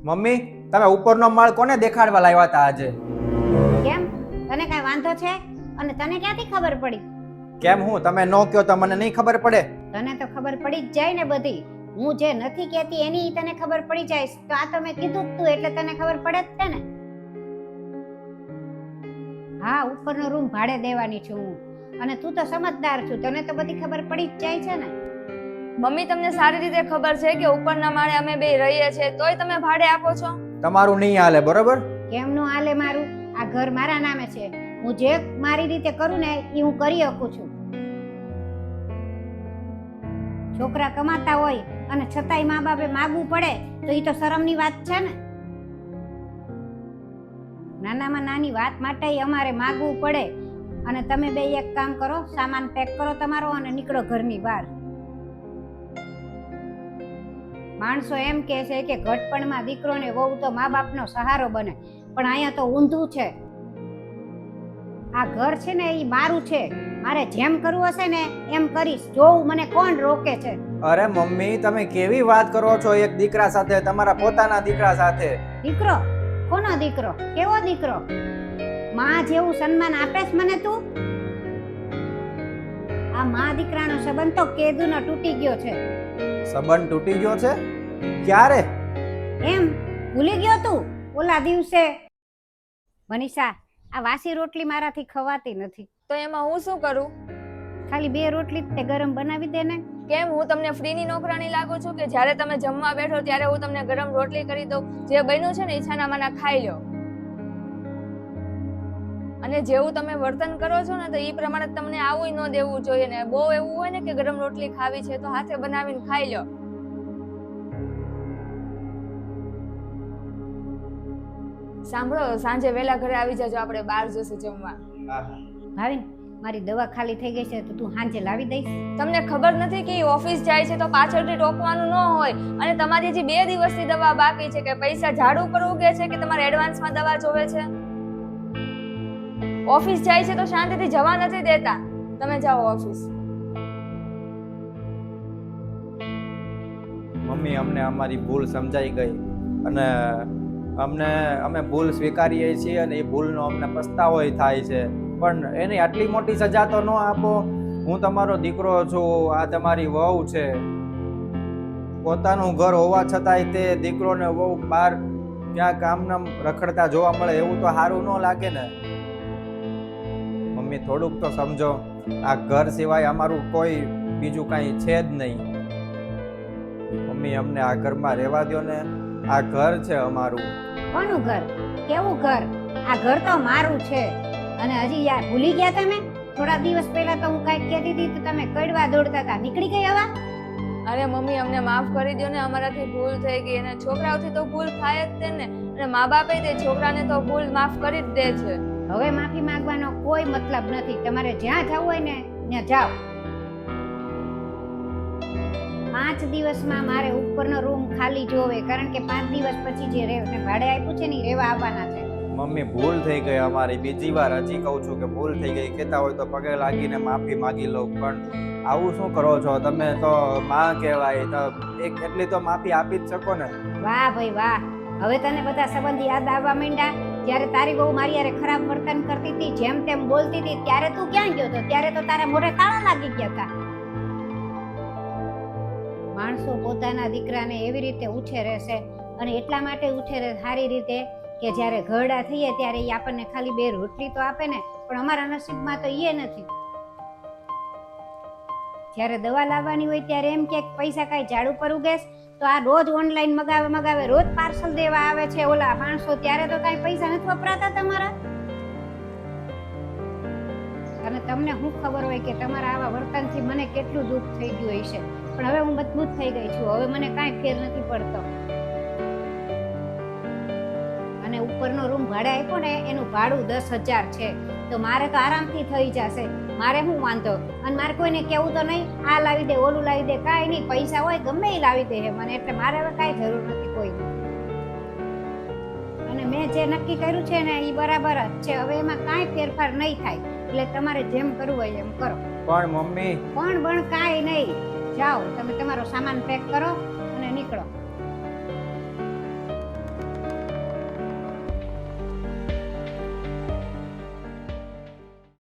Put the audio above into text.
Mummy, તમે ઉપરનો માળ કોને દેખાડવા લાવ્યા હતા આજે? કેમ તને કઈ વાંધો છે? અને તને ક્યાંથી ખબર પડી? કેમ હું તમે નો કયો તો મને નહીં ખબર પડે? તને તો ખબર પડી જ જાય ને બધી. હું જે નથી કહેતી એની તને ખબર પડી જાય. તો આ તો મેં કીધું જ તું એટલે તને ખબર પડે જ છે ને. હા, ઉપરનો રૂમ ભાડે દેવાની છું હું. અને તું તો સમજદાર છું, તને તો બધી ખબર પડી જ જાય છે ને. મમ્મી, તમને સારી રીતે ખબર છે કે ઉપરના માળે અમે બે રહીએ છીએ, તોય તમે ભાડે આપો છો? તમારું નહીં હાલે, બરોબર? કેમનું હાલે મારું? આ ઘર મારા નામે છે. હું જે મારી રીતે કરું ને એ હું કરી શકું છું. છોકરા કમાતા હોય અને છતાંય મા બાપે માગવું પડે તો એ તો શરમની વાત છે ને. નાનામાં નાની વાત માટે અમારે માગવું પડે. અને તમે બે એક કામ કરો, સામાન પેક કરો તમારો અને નીકળો ઘરની બહાર. માણસો એમ કહે છે કે ઘટપણમાં દીકરો ને વહુ તો મા બાપનો સહારો બને, પણ અહીંયા તો ઊંધું છે. આ ઘર છે ને એ મારું છે. મારે જેમ કરવું હશે ને એમ કરીશ. જોઉં મને કોણ રોકે છે. અરે મમ્મી, તમે કેવી વાત કરો છો એક દીકરા સાથે, તમારા પોતાના દીકરા સાથે? દીકરો? કોનો દીકરો? કેવો દીકરો? માં જેવું સન્માન આપેસ મને તું? આ માં દીકરાનો સંબંધ તો કેદુનો તૂટી ગયો છે. સંબંધ તૂટી ગયો છે? ક્યારે? એમ ભૂલી ગયો તું? ઓલા દિવસે. મનીષા, આ વાસી રોટલી મારાથી ખવાતી નથી. તો એમાં હું શું કરું? ખાલી 2 રોટલી તે ગરમ બનાવી દે ને. કેમ, હું તમને ફ્રીની નોકરાણી લાગુ છું કે જ્યારે તમે જમવા બેઠો ત્યારે હું તમને ગરમ રોટલી કરી દઉં? જે બન્યું છે ને એ છાના માના ખાઈ લો. અને જેવું તમે વર્તન કરો છો ને તો એ પ્રમાણે તમને આવું ન દેવું જોઈએ ને. બહુ એવું હોય ને કે ગરમ રોટલી ખાવી છે તો હાથે બનાવીને ખાઈ લો. સાંભળો, સાંજે વહેલા ઘરે આવી જાજો, આપણે બહાર જશું જમવા. ભાવિન, મારી દવા ખાલી થઈ ગઈ છે તો તું સાંજે લાવી દઈશ? તમને ખબર નથી કે ઓફિસ જાય છે તો પાછળથી ટોકવાનું ન હોય. અને તમારી હજી 2 દિવસની દવા બાકી છે. કે પૈસા ઝાડુ પર ઉગે છે કે તમારે એડવાન્સમાં દવા જોવે છે? ઓફિસ જાય છે તો શાંતિથી જવા નથી દેતા. તમે જાઓ ઓફિસ. મમ્મી, અમને અમારી ભૂલ સમજાઈ ગઈ અને અમે ભૂલ સ્વીકારીએ છીએ અને એ ભૂલનો અમને પસ્તાવો થાય છે. પણ એની આટલી મોટી સજા તો ન આપો. હું તમારો દીકરો છું, આ તમારી વહુ છે. પોતાનું ઘર હોવા છતાંય તે દીકરો ને વહુ બહાર ક્યાં કામના રખડતા જોવા મળે એવું તો સારું ન લાગે ને. મમ્મી, થોડુંક તો સમજો. આ ઘર સિવાય અમારું કોઈ બીજું કાંઈ છે જ નહીં. મમ્મી, અમને આ ઘરમાં રહેવા દો ને. આ ઘર છે અમારું. કોનું ઘર? કેવું ઘર? આ ઘર તો મારું છે. અને હજી યાર ભૂલી ગયા તમે? થોડા દિવસ પહેલા તો હું કાંઈક કહેતી હતી તો તમે કડવા દોડતા હતા. નીકળી ગઈ હવા? અરે મમ્મી, અમને માફ કરી દો ને, અમારાથી ભૂલ થઈ ગઈ. અને છોકરાઓથી તો ભૂલ થાય જ છે ને. અને મા બાપે તે છોકરાને તો ભૂલ માફ કરી જ દે છે. હવે માફી માંગવાનો કોઈ મતલબ નથી. તમારે જ્યાં જવું હોય ને ત્યાં જાઓ. 5 દિવસમાં મારે ઉપરનો રૂમ ખાલી જોવે, કારણ કે 5 દિવસ પછી જે ભાડે આપ્યું છે ને એ રહેવા આવવાના છે. મમ્મી, ભૂલ થઈ ગઈ અમારી. બીજી વાર હજી કહું છું કે ભૂલ થઈ ગઈ. કહેતા હોય તો પગે લાગીને માફી માંગી લો. પણ આવું શું કરો છો તમે? તો માં કહેવાય તો એટલી તો માફી આપી જ શકો ને. વાહ ભાઈ વાહ. હવે તને બધા સંબંધ યાદ આવવા માંડ્યા? જ્યારે તારી બહુ મારી યારે ખરાબ વર્તન કરતી હતી, જેમ તેમ બોલતી હતી, ત્યારે તું ક્યાં ગયો હતો? ત્યારે તો તારા મોઢે તાળા લાગી ગયા હતા. માણસો પોતાના દીકરાને એવી રીતે ઉછેરે છે અને એટલા માટે ઉછેરે સારી રીતે કે જ્યારે ઘરડા થઈએ ત્યારે એ આપણને ખાલી 2 રોટલી તો આપે ને. પણ અમારા નસીબમાં તો એ નથી. જ્યારે દવા લાવવાની હોય ત્યારે એમ કે પૈસા કાંઈ ઝાડુ પર ઉગેશ તો આ રોજ ઓનલાઈન મગાવે, રોજ પાર્સલ દેવા આવે છે ઓલા માણસો. ત્યારે તો કાંઈ પૈસા નથી વપરાતા તમારા. અને તમને શું ખબર હોય કે તમારા આવા વર્તનથી મને કેટલું દુઃખ થઈ ગયું હશે. પણ હવે હું મજબૂત થઈ ગઈ છું. હવે મને કાંઈ ફેર નથી પડતો. અને ઉપરનો રૂમ ભાડે આપ્યો ને એનું ભાડું 10,000 છે. તો મારે તો આરામથી થઈ જશે. મારે શું વાંધો? અને મારે કોઈને કેવું તો નહીં આ લાવી દે ઓલું લાવી દે. કાંઈ નહીં, પૈસા હોય ગમે એ લાવી દે મને. એટલે મારે હવે કાંઈ જરૂર નથી કોઈ. અને મેં જે નક્કી કર્યું છે ને એ બરાબર જ છે. હવે એમાં કાંઈ ફેરફાર નહીં થાય. એટલે તમારે જેમ કરવું હોય એમ કરો. પણ મમ્મી, પણ કાંઈ નહીં. જાઓ, તમે તમારો સામાન પેક કરો